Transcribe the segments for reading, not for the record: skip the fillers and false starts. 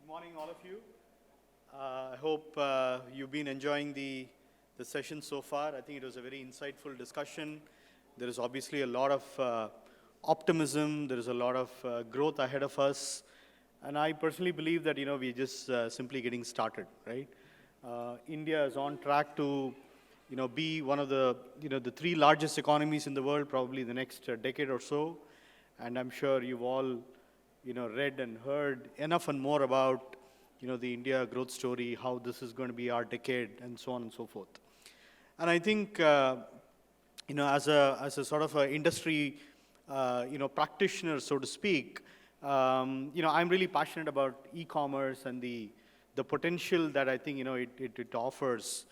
morning, all of you. I hope you've been enjoying the session so far. I think it was a very insightful discussion. There is obviously a lot of optimism. There is a lot of growth ahead of us. And I personally believe that, we're just simply getting started, right? India is on track to, be one of the, the three largest economies in the world, probably the next decade or so. And I'm sure you've all, read and heard enough and more about, the India growth story, how this is going to be our decade, and so on and so forth. And I think, as a sort of an industry, practitioner, so to speak, I'm really passionate about e-commerce and the potential that I think, it offers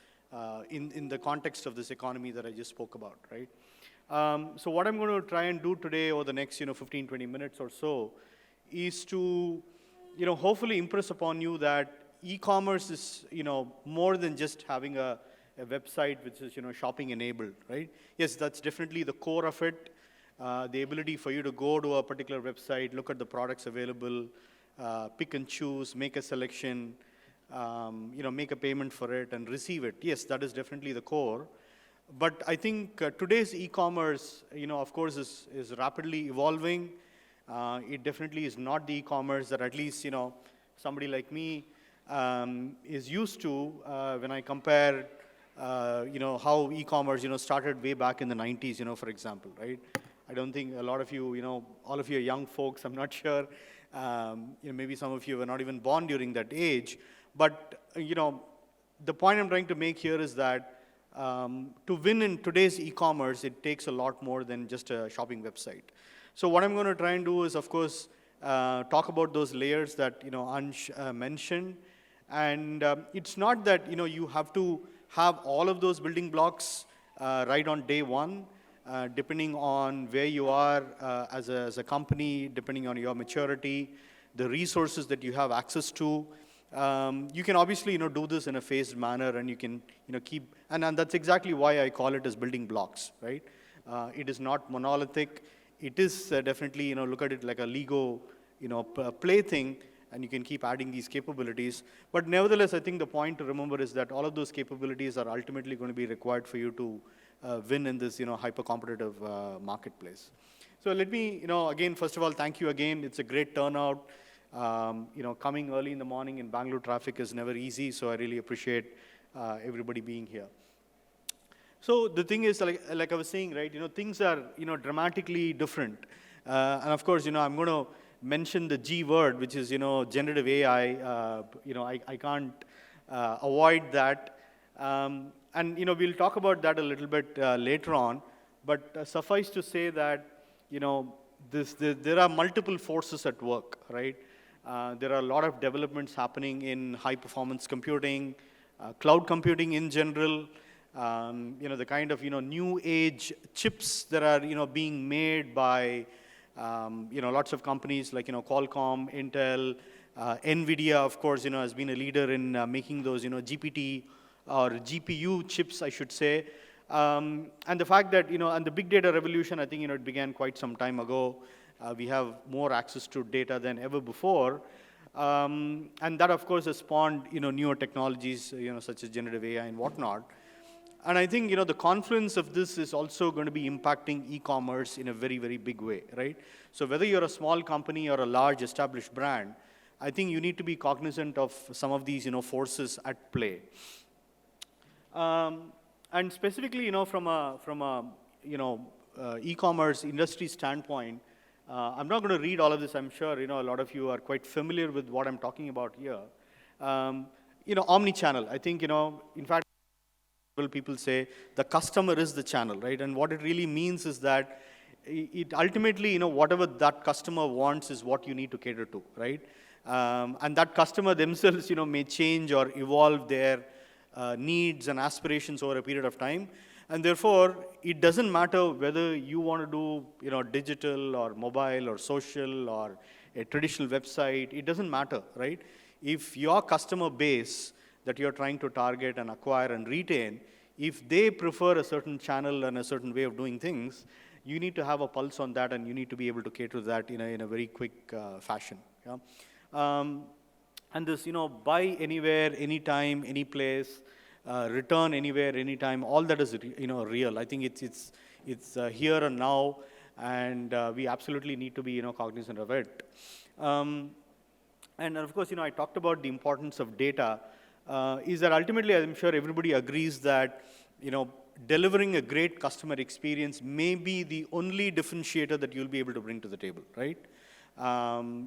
in the context of this economy that I just spoke about, right? So what I'm going to try and do today over the next, 15, 20 minutes or so is to, hopefully impress upon you that e-commerce is, more than just having a website which is, shopping enabled, right? Yes, that's definitely the core of it. The ability for you to go to a particular website, look at the products available, pick and choose, make a selection, make a payment for it and receive it. Yes, that is definitely the core. But I think today's e-commerce, of course, is rapidly evolving. It definitely is not the e-commerce that at least, somebody like me is used to when I compare, how e-commerce, started way back in the 90s, for example, right? I don't think a lot of you, all of you are young folks, I'm not sure. Maybe some of you were not even born during that age. But, the point I'm trying to make here is that to win in today's e-commerce, it takes a lot more than just a shopping website. So what I'm going to try and do is, of course, talk about those layers that, Ansh mentioned. And it's not that, you have to have all of those building blocks right on day one, depending on where you are as a company, depending on your maturity, the resources that you have access to. You can obviously, do this in a phased manner, and you can, keep, and that's exactly why I call it as building blocks, right? It is not monolithic. It is definitely, look at it like a Lego, plaything, and you can keep adding these capabilities. But nevertheless, I think the point to remember is that all of those capabilities are ultimately going to be required for you to win in this, hyper-competitive marketplace. So let me, again, first of all, thank you again. It's a great turnout. Coming early in the morning in Bangalore traffic is never easy, so I really appreciate everybody being here. So the thing is, like I was saying, right, things are, dramatically different. And of course, I'm going to mention the G word, which is, generative AI. I can't avoid that. And, we'll talk about that a little bit later on. But suffice to say that, there are multiple forces at work, right? There are a lot of developments happening in high-performance computing, cloud computing in general, the kind of, new age chips that are, being made by, lots of companies like, Qualcomm, Intel, NVIDIA, of course, has been a leader in making those, GPT or GPU chips, I should say. And the fact that, and the big data revolution, I think, it began quite some time ago. We have more access to data than ever before. And that, of course, has spawned, newer technologies, such as generative AI and whatnot. And I think, the confluence of this is also going to be impacting e-commerce in a very, very big way, right? So whether you're a small company or a large established brand, I think you need to be cognizant of some of these, forces at play. And specifically, from a e-commerce industry standpoint, I'm not going to read all of this. I'm sure, a lot of you are quite familiar with what I'm talking about here. Omnichannel, I think, in fact, people say the customer is the channel, right? And what it really means is that it ultimately, whatever that customer wants is what you need to cater to, right? And that customer themselves, may change or evolve their needs and aspirations over a period of time. And therefore, it doesn't matter whether you want to do, digital or mobile or social or a traditional website. It doesn't matter, right? If your customer base that you're trying to target and acquire and retain, if they prefer a certain channel and a certain way of doing things, you need to have a pulse on that, and you need to be able to cater to that in a very quick fashion. Yeah? And this, buy anywhere, anytime, any place, return anywhere, anytime, all that is, real. I think it's here and now, and we absolutely need to be, cognizant of it. And of course, I talked about the importance of data. Is that ultimately, I'm sure everybody agrees that, delivering a great customer experience may be the only differentiator that you'll be able to bring to the table, right?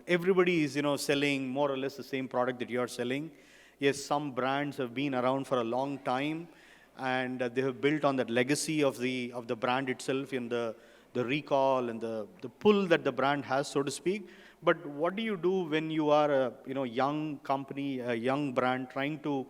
Everybody is, selling more or less the same product that you're selling. Yes, some brands have been around for a long time, and they have built on that legacy of the brand itself and the recall and the pull that the brand has, so to speak. But what do you do when you are a young company, a young brand trying to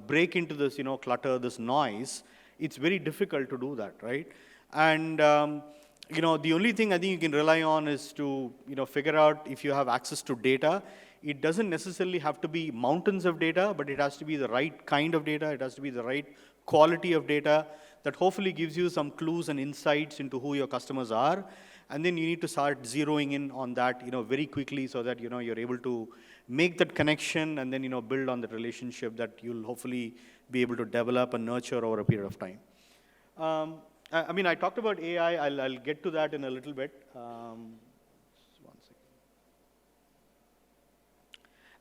break into this clutter, this noise? It's very difficult to do that, right? And the only thing I think you can rely on is to figure out if you have access to data. It doesn't necessarily have to be mountains of data, but it has to be the right kind of data. It has to be the right quality of data that hopefully gives you some clues and insights into who your customers are. And then you need to start zeroing in on that very quickly so that you're able to make that connection and then build on that relationship that you'll hopefully be able to develop and nurture over a period of time. I talked about AI. I'll get to that in a little bit. Just one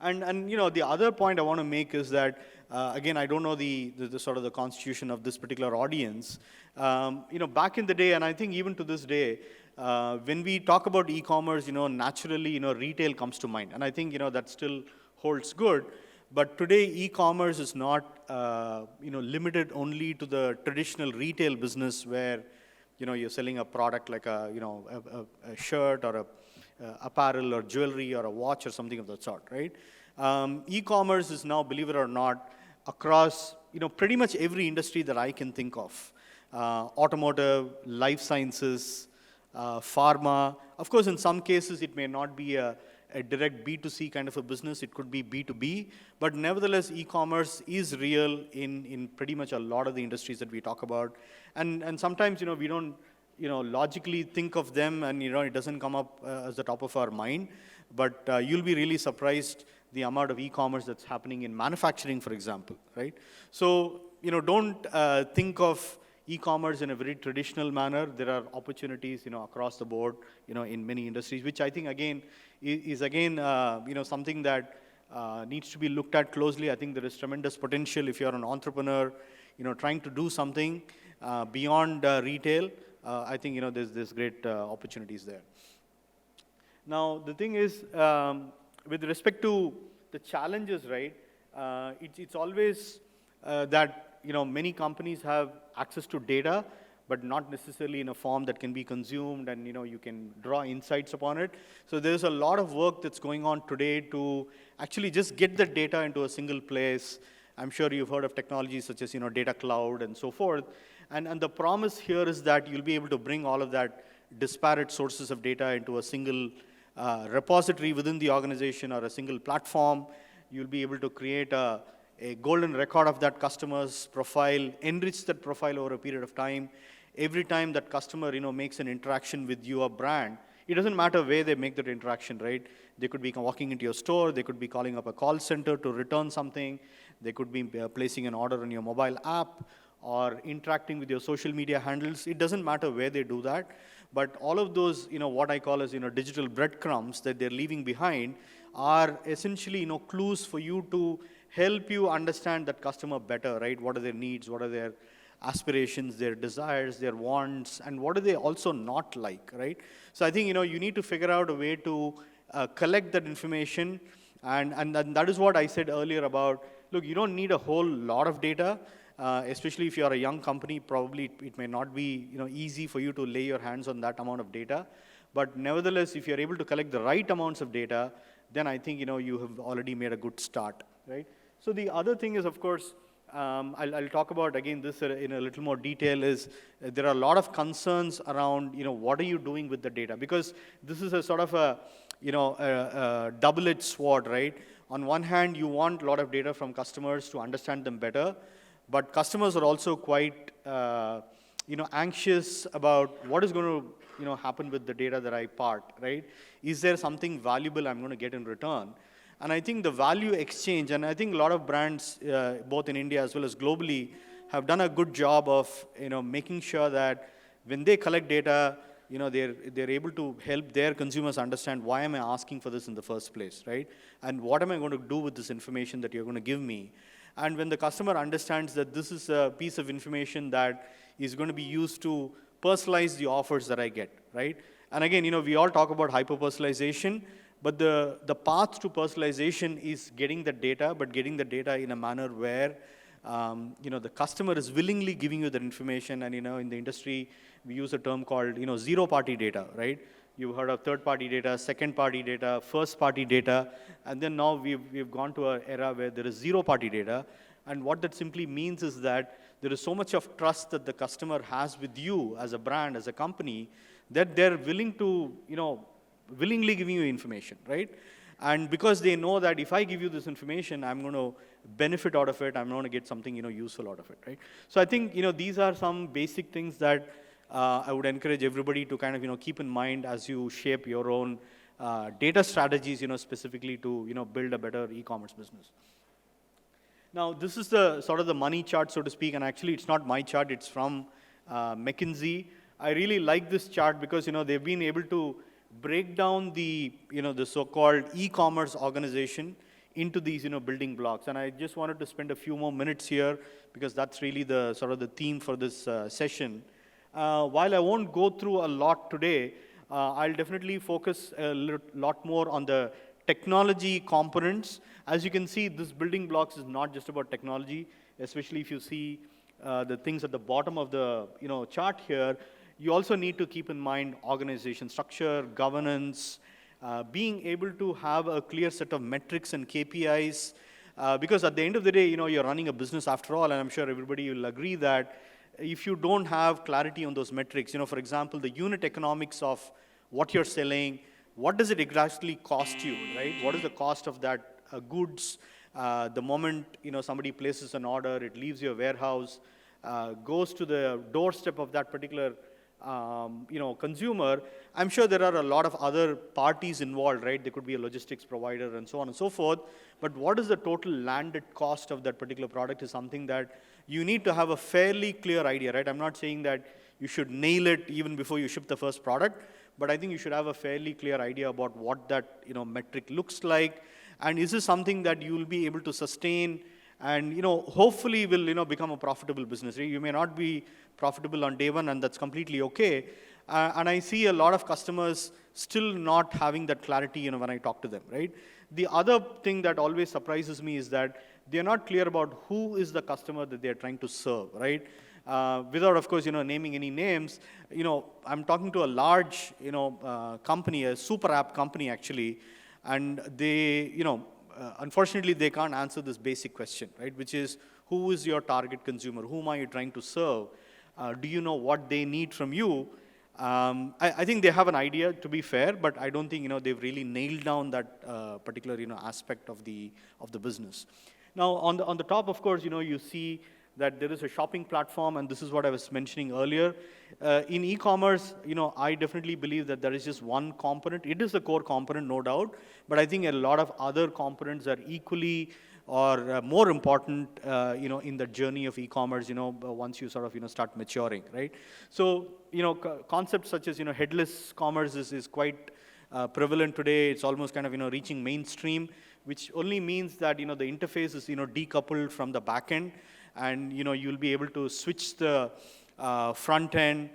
second. And the other point I want to make is that again, I don't know the sort of the constitution of this particular audience. Back in the day, and I think even to this day, when we talk about e-commerce, naturally, retail comes to mind, and I think that still holds good. But today, e-commerce is not, limited only to the traditional retail business where, you're selling a product like a shirt or a apparel or jewelry or a watch or something of that sort, right? E-commerce is now, believe it or not, across, pretty much every industry that I can think of. Automotive, life sciences, pharma. Of course, in some cases, it may not be a direct B2C kind of a business. It could be B2B. But nevertheless, e-commerce is real in pretty much a lot of the industries that we talk about. And sometimes, we don't, logically think of them and, it doesn't come up as the top of our mind. But you'll be really surprised the amount of e-commerce that's happening in manufacturing, for example, right? So, don't think of e-commerce in a very traditional manner. There are opportunities, across the board, in many industries, which I think, again, is something that needs to be looked at closely. I think there is tremendous potential if you're an entrepreneur, trying to do something beyond retail. I think, there's great opportunities there. Now, the thing is, with respect to the challenges, right, it's always that, many companies have access to data, but not necessarily in a form that can be consumed and, you can draw insights upon it. So there's a lot of work that's going on today to actually just get the data into a single place. I'm sure you've heard of technologies such as, data cloud and so forth. And the promise here is that you'll be able to bring all of that disparate sources of data into a single repository within the organization or a single platform. You'll be able to create a golden record of that customer's profile, enrich that profile over a period of time. Every time that customer, makes an interaction with your brand, it doesn't matter where they make that interaction, right? They could be walking into your store, they could be calling up a call center to return something, they could be placing an order on your mobile app, or interacting with your social media handles. It doesn't matter where they do that, but all of those, what I call as, digital breadcrumbs that they're leaving behind are essentially, clues for you to help you understand that customer better, right? What are their needs? What are their aspirations, their desires, their wants, and what do they also not like, right? So I think, you need to figure out a way to collect that information. And that is what I said earlier about, look, you don't need a whole lot of data, especially if you're a young company. Probably it may not be, easy for you to lay your hands on that amount of data. But nevertheless, if you're able to collect the right amounts of data, then I think, you have already made a good start, right? So the other thing is, of course, I'll talk about, again, this in a little more detail, is there are a lot of concerns around, what are you doing with the data? Because this is a sort of a double-edged sword, right? On one hand, you want a lot of data from customers to understand them better, but customers are also quite, anxious about what is going to, happen with the data that I part, right? Is there something valuable I'm going to get in return? And I think the value exchange, and I think a lot of brands, both in India as well as globally, have done a good job of making sure that when they collect data, they're able to help their consumers understand why am I asking for this in the first place, right? And what am I going to do with this information that you're going to give me? And when the customer understands that this is a piece of information that is going to be used to personalize the offers that I get, right? And again, we all talk about hyper-personalization, but the path to personalization is getting the data, but getting the data in a manner where the customer is willingly giving you that information. And in the industry, we use a term called zero-party data, right? You've heard of third-party data, second-party data, first-party data, and then now we've gone to an era where there is zero-party data. And what that simply means is that there is so much of trust that the customer has with you as a brand, as a company, that they're willing to, willingly giving you information, right? And because they know that if I give you this information, I'm going to benefit out of it, I'm going to get something, useful out of it, right? So I think, these are some basic things that I would encourage everybody to kind of, keep in mind as you shape your own data strategies, specifically to, build a better e-commerce business. Now, this is the sort of the money chart, so to speak, and actually it's not my chart, it's from McKinsey. I really like this chart because, they've been able to break down the, the so-called e-commerce organization into these, building blocks. And I just wanted to spend a few more minutes here because that's really the sort of the theme for this session. While I won't go through a lot today, I'll definitely focus a lot more on the technology components. As you can see, this building blocks is not just about technology, especially if you see the things at the bottom of the chart here. You also need to keep in mind organization structure, governance, being able to have a clear set of metrics and KPIs, because at the end of the day, you're running a business after all, and I'm sure everybody will agree that if you don't have clarity on those metrics, for example, the unit economics of what you're selling, what does it exactly cost you, right? What is the cost of that goods? The moment, somebody places an order, it leaves your warehouse, goes to the doorstep of that particular consumer. I'm sure there are a lot of other parties involved, right? There could be a logistics provider and so on and so forth. But what is the total landed cost of that particular product is something that you need to have a fairly clear idea, right? I'm not saying that you should nail it even before you ship the first product, but I think you should have a fairly clear idea about what that metric looks like, and is this something that you will be able to sustain and hopefully will become a profitable business. You may not be profitable on day one, and that's completely okay. And I see a lot of customers still not having that clarity when I talk to them, right? The other thing that always surprises me is that they're not clear about who is the customer that they're trying to serve, right? Without, of course, naming any names, I'm talking to a large, company, a super app company actually, and they, unfortunately, they can't answer this basic question, right? Which is, who is your target consumer? Whom are you trying to serve? Do you know what they need from you? I think they have an idea, to be fair, but I don't think they've really nailed down that particular aspect of the business. Now, on the top, of course, you see that there is a shopping platform, and this is what I was mentioning earlier. In e-commerce, I definitely believe that there is just one component. It is the core component, no doubt, but I think a lot of other components are equally or more important, in the journey of e-commerce, once you sort of, start maturing, right? So, concepts such as, headless commerce is quite prevalent today. It's almost kind of, reaching mainstream, which only means that, the interface is, decoupled from the back end, and, you'll be able to switch the front end,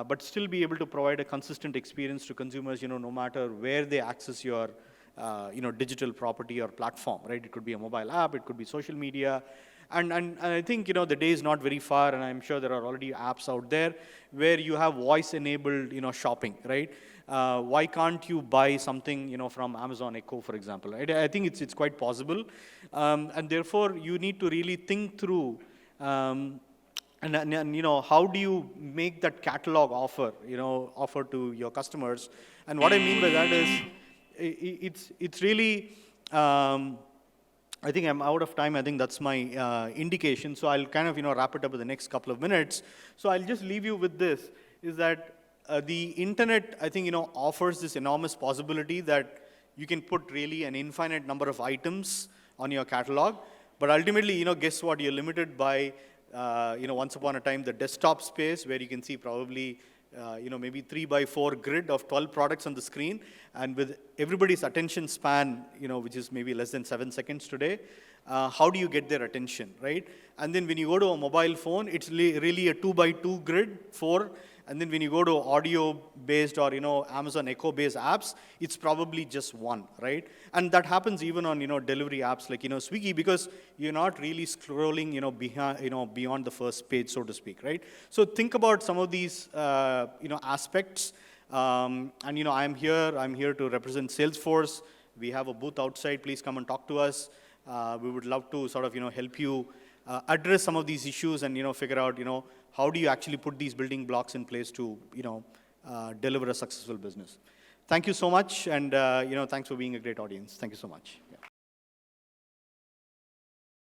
but still be able to provide a consistent experience to consumers, no matter where they access your digital property or platform, right? It could be a mobile app, it could be social media. And I think, the day is not very far, and I'm sure there are already apps out there where you have voice-enabled, shopping, right? Why can't you buy something, from Amazon Echo, for example, right? I think it's quite possible. And therefore, you need to really think through, and how do you make that catalog offer to your customers? And what I mean by that is, it's really, I think I'm out of time. I think that's my indication. So I'll kind of, wrap it up in the next couple of minutes. So I'll just leave you with this, is that the internet, I think, offers this enormous possibility that, you can put really an infinite number of items on your catalog. But ultimately, guess what? You're limited by, once upon a time, the desktop space where you can see probably, maybe 3x4 grid of 12 products on the screen. And with everybody's attention span, which is maybe less than 7 seconds today, how do you get their attention, right? And then when you go to a mobile phone, it's really a 2x2 grid, 4. And then when you go to audio-based or, Amazon Echo-based apps, it's probably just 1, right? And that happens even on, delivery apps like, Swiggy, because you're not really scrolling, beyond the first page, so to speak, right? So think about some of these, aspects. And, I'm here to represent Salesforce. We have a booth outside. Please come and talk to us. We would love to sort of, help you address some of these issues and, figure out, how do you actually put these building blocks in place to, deliver a successful business. Thank you so much, and, thanks for being a great audience. Thank you so much. Yeah.